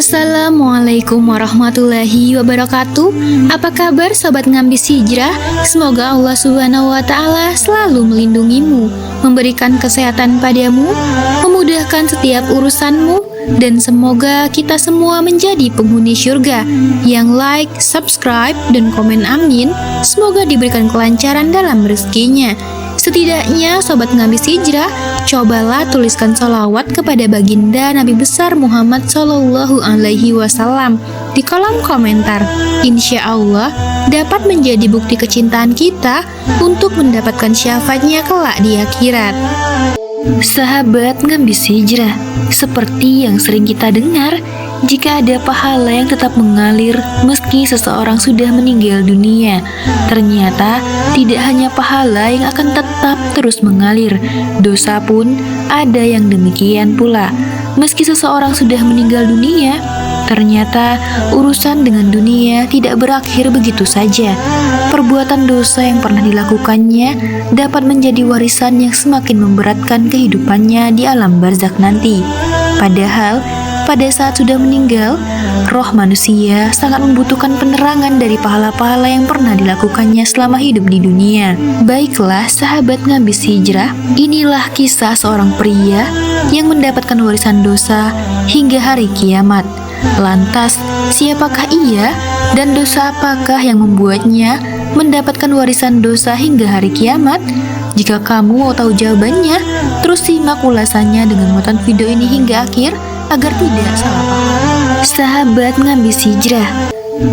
Assalamualaikum warahmatullahi wabarakatuh. Apa kabar sobat ngambis hijrah? Semoga Allah Subhanahu wa taala selalu melindungimu, memberikan kesehatan padamu, memudahkan setiap urusanmu, dan semoga kita semua menjadi penghuni surga. Yang like, subscribe, dan komen amin, semoga diberikan kelancaran dalam rezekinya. Setidaknya sobat ngambis hijrah, cobalah tuliskan sholawat kepada baginda Nabi besar Muhammad Shallallahu Alaihi Wasallam di kolom komentar. Insya Allah dapat menjadi bukti kecintaan kita untuk mendapatkan syafaatnya kelak di akhirat. Sahabat ngambis hijrah, seperti yang sering kita dengar, jika ada pahala yang tetap mengalir meski seseorang sudah meninggal dunia, ternyata tidak hanya pahala yang akan tetap terus mengalir, dosa pun ada yang demikian pula. Meski seseorang sudah meninggal dunia, ternyata urusan dengan dunia tidak berakhir begitu saja. Perbuatan dosa yang pernah dilakukannya dapat menjadi warisan yang semakin memberatkan kehidupannya di alam barzakh nanti. Padahal pada saat sudah meninggal, roh manusia sangat membutuhkan penerangan dari pahala-pahala yang pernah dilakukannya selama hidup di dunia. Baiklah sahabat ngambis hijrah, inilah kisah seorang pria yang mendapatkan warisan dosa hingga hari kiamat. Lantas, siapakah ia dan dosa apakah yang membuatnya mendapatkan warisan dosa hingga hari kiamat? Jika kamu mau tahu jawabannya, terus simak ulasannya dengan menonton video ini hingga akhir agar tidak salah paham. Sahabat ngambis hijrah,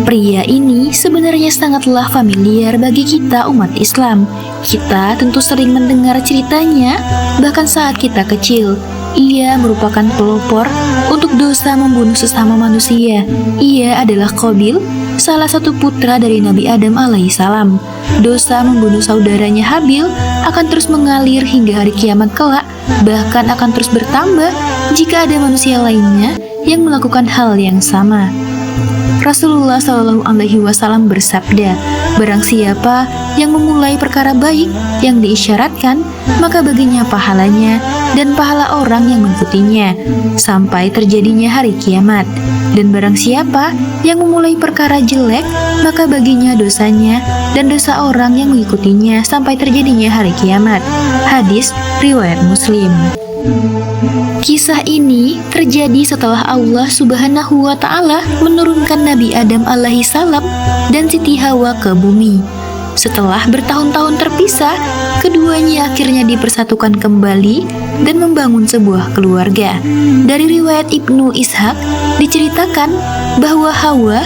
pria ini sebenarnya sangatlah familiar bagi kita umat Islam. Kita tentu sering mendengar ceritanya, bahkan saat kita kecil. Ia merupakan pelopor untuk dosa membunuh sesama manusia. Ia adalah Qabil, salah satu putra dari Nabi Adam alaihissalam. Dosa membunuh saudaranya Habil akan terus mengalir hingga hari kiamat kelak, bahkan akan terus bertambah jika ada manusia lainnya yang melakukan hal yang sama. Rasulullah Shallallahu Alaihi Wasallam bersabda, barang siapa yang memulai perkara baik yang diisyaratkan, maka baginya pahalanya dan pahala orang yang mengikutinya sampai terjadinya hari kiamat. Dan barang siapa yang memulai perkara jelek, maka baginya dosanya dan dosa orang yang mengikutinya sampai terjadinya hari kiamat. Hadis riwayat Muslim. Kisah ini terjadi setelah Allah Subhanahu wa taala menurunkan Nabi Adam alaihissalam dan Siti Hawa ke bumi. Setelah bertahun-tahun terpisah, keduanya akhirnya dipersatukan kembali dan membangun sebuah keluarga. Dari riwayat Ibnu Ishaq diceritakan bahwa Hawa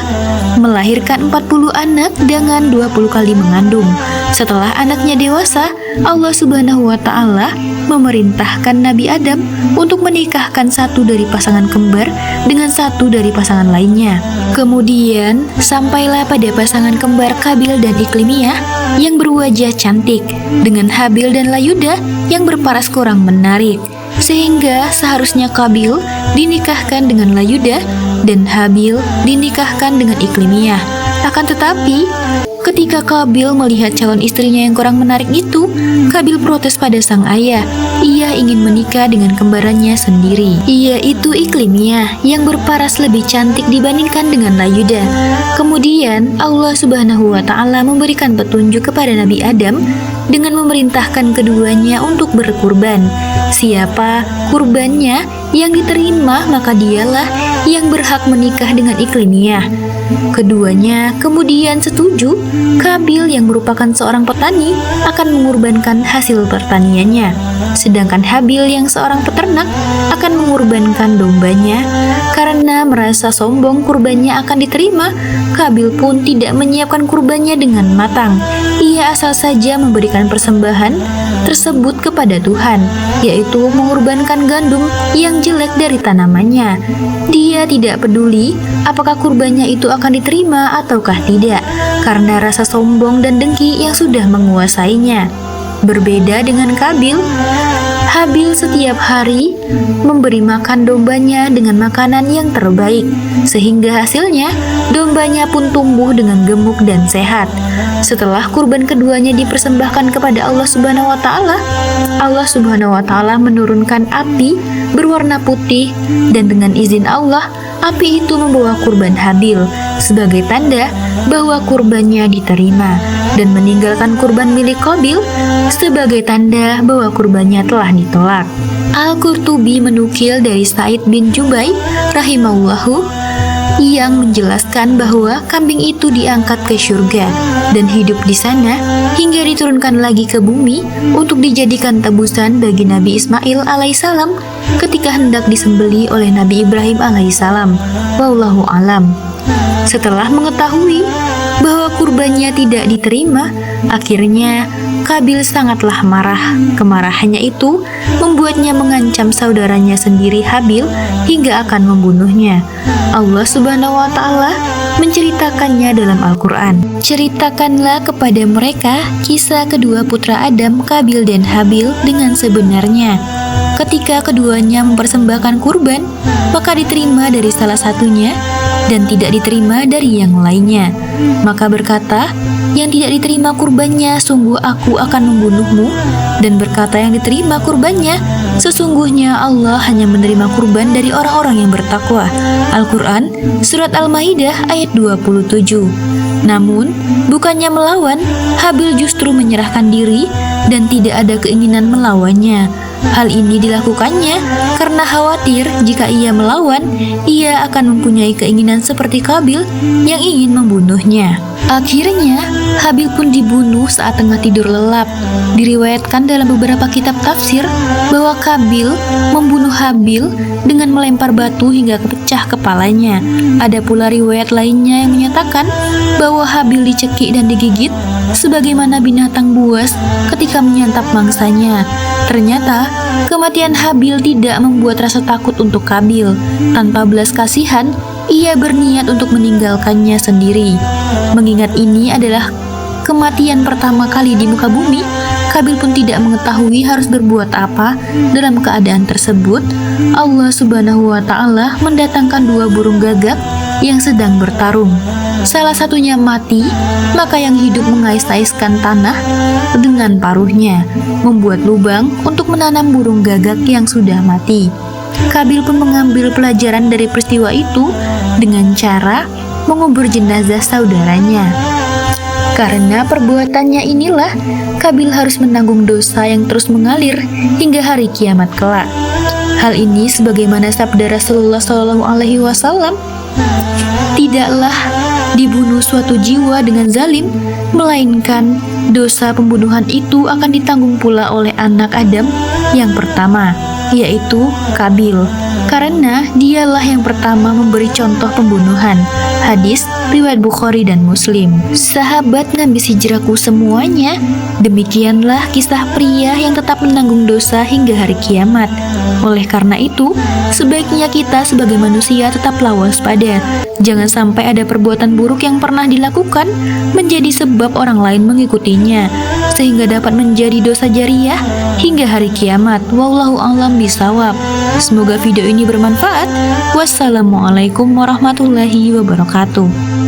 melahirkan 40 anak dengan 20 kali mengandung. Setelah anaknya dewasa, Allah Subhanahu wa taala memerintahkan Nabi Adam untuk menikahkan satu dari pasangan kembar dengan satu dari pasangan lainnya. Kemudian sampailah pada pasangan kembar Qabil dan Iklimiyah yang berwajah cantik dengan Habil dan Layuda yang berparas kurang menarik, sehingga seharusnya Qabil dinikahkan dengan Layuda dan Habil dinikahkan dengan Iklimiyah. Akan tetapi ketika Qabil melihat calon istrinya yang kurang menarik itu, Qabil protes pada sang ayah. Ia ingin menikah dengan kembarannya sendiri, yaitu Iklimiyah yang berparas lebih cantik dibandingkan dengan Layuda. Kemudian Allah Subhanahu wa taala memberikan petunjuk kepada Nabi Adam dengan memerintahkan keduanya untuk berkurban. Siapa kurbannya yang diterima, maka dialah yang berhak menikah dengan Iklimiyah. Keduanya kemudian setuju. Qabil yang merupakan seorang petani akan mengorbankan hasil pertaniannya, sedangkan Habil yang seorang peternak akan mengorbankan dombanya. Karena merasa sombong kurbannya akan diterima, Qabil pun tidak menyiapkan kurbannya dengan matang. Ia asal saja memberikan persembahan tersebut kepada Tuhan, yaitu mengorbankan gandum yang jelek dari tanamannya. Dia tidak peduli apakah kurbannya itu akan diterima ataukah tidak, karena rasa sombong dan dengki yang sudah menguasainya. Berbeda dengan Kabil, Habil setiap hari memberi makan dombanya dengan makanan yang terbaik, sehingga hasilnya dombanya pun tumbuh dengan gemuk dan sehat. Setelah kurban keduanya dipersembahkan kepada Allah Subhanahu wa Ta'ala, Allah Subhanahu wa Ta'ala menurunkan api berwarna putih, dan dengan izin Allah, api itu membawa kurban Habil sebagai tanda bahwa kurbannya diterima, dan meninggalkan kurban milik Qabil sebagai tanda bahwa kurbannya telah ditolak. Al-Qurtubi menukil dari Sa'id bin Jubair rahimahullahu yang menjelaskan bahwa kambing itu diangkat ke surga dan hidup di sana hingga diturunkan lagi ke bumi untuk dijadikan tebusan bagi Nabi Ismail alaihissalam ketika hendak disembeli oleh Nabi Ibrahim alaihissalam. Wallahu alam. Setelah mengetahui bahwa kurbannya tidak diterima, akhirnya Qabil sangatlah marah. Kemarahannya itu membuatnya mengancam saudaranya sendiri Habil hingga akan membunuhnya. Allah Subhanahu wa Ta'ala menceritakannya dalam Al-Quran. Ceritakanlah kepada mereka kisah kedua putra Adam, Qabil dan Habil dengan sebenarnya. Ketika keduanya mempersembahkan kurban, maka diterima dari salah satunya dan tidak diterima dari yang lainnya. Maka berkata yang tidak diterima kurbannya, sungguh aku akan membunuhmu. Dan berkata yang diterima kurbannya, sesungguhnya Allah hanya menerima kurban dari orang-orang yang bertakwa. Al-Quran Surat Al-Maidah ayat 27. Namun bukannya melawan, Habil justru menyerahkan diri dan tidak ada keinginan melawannya. Hal ini dilakukannya karena khawatir jika ia melawan, ia akan mempunyai keinginan seperti Qabil yang ingin membunuhnya. Akhirnya, Habil pun dibunuh saat tengah tidur lelap. Diriwayatkan dalam beberapa kitab tafsir bahwa Qabil membunuh Habil dengan melempar batu hingga pecah kepalanya. Ada pula riwayat lainnya yang menyatakan bahwa Habil dicekik dan digigit sebagaimana binatang buas ketika menyantap mangsanya. Ternyata, kematian Habil tidak membuat rasa takut untuk Qabil. Tanpa belas kasihan, ia berniat untuk meninggalkannya sendiri. Mengingat ini adalah kematian pertama kali di muka bumi, Qabil pun tidak mengetahui harus berbuat apa dalam keadaan tersebut. Allah Subhanahu wa Ta'ala mendatangkan dua burung gagak yang sedang bertarung. Salah satunya mati, maka yang hidup mengais-aiskan tanah dengan paruhnya, membuat lubang untuk menanam burung gagak yang sudah mati. Qabil pun mengambil pelajaran dari peristiwa itu dengan cara mengubur jenazah saudaranya. Karena perbuatannya inilah, Qabil harus menanggung dosa yang terus mengalir hingga hari kiamat kelak. Hal ini sebagaimana sabda Rasulullah SAW, tidaklah dibunuh suatu jiwa dengan zalim, melainkan dosa pembunuhan itu akan ditanggung pula oleh anak Adam yang pertama, yaitu Qabil, karena dialah yang pertama memberi contoh pembunuhan. Hadis riwayat Bukhari dan Muslim. Sahabat ngambis hijrahku semuanya, demikianlah kisah pria yang tetap menanggung dosa hingga hari kiamat. Oleh karena itu, sebaiknya kita sebagai manusia tetaplah waspada. Jangan sampai ada perbuatan buruk yang pernah dilakukan menjadi sebab orang lain mengikutinya, sehingga dapat menjadi dosa jariah hingga hari kiamat. Wallahu a'lam bishawab. Semoga video ini bermanfaat. Wassalamualaikum warahmatullahi wabarakatuh.